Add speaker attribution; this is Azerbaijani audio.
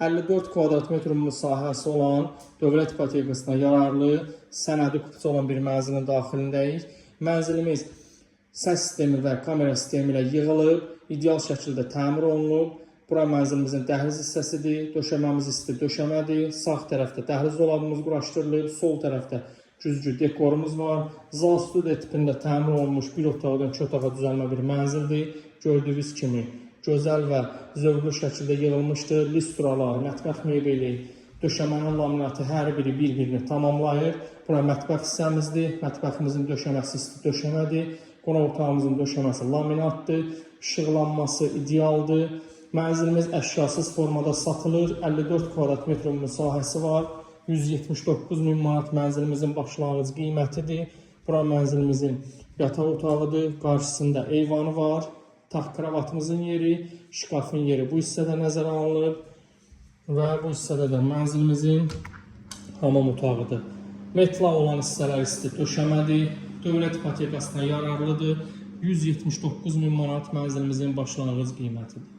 Speaker 1: 54 kvadrat metr müsahəsi olan dövlət ipotekasına yararlı sənədi kupçu olan bir mənzilin daxilindəyik. Mənzilimiz səs sistemi və kamera sistemi ilə yığılıb, ideal şəkildə təmir olunub. Bura mənzilimizin dəhliz hissəsidir, döşəməmiz isti döşəmədir. Sağ tərəfdə dəhliz dolabımız quraşdırılıb, sol tərəfdə güzgü dekorumuz var. Zal studiya tipində təmir olunmuş bir otaqdan 2 otağa düzəlmə bir mənzildir. Gördüyünüz kimi gözəl və zövqlü şəkildə yığılmışdır. Listralar, mətbəx mebeli, döşəmənin laminatı hər biri bir-birini tamamlayır. Bura mətbəx hissəmizdir. Mətbəximizin döşəməsi isti döşəmədir. Qonaq otağımızın döşəməsi laminatdır. İşıqlanması idealdır. Mənzilimiz əşyasız formada satılır. 54 kvadrat metr müsahəsi var. 179 min manat mənzilimizin başlanğıc qiymətidir. Bura mənzilimizin yataq otağıdır. Qarşısında eyvanı var. Taxt kravatımızın yeri, şkafın yeri bu hissədə nəzərə alınıb və bu hissədə də mənzilimizin hamam otağıdır. Metla olan hissələr isti döşəmədir, dövlət ipotekasına yararlıdır. 179 min manat mənzilimizin başlanğıc qiymətidir.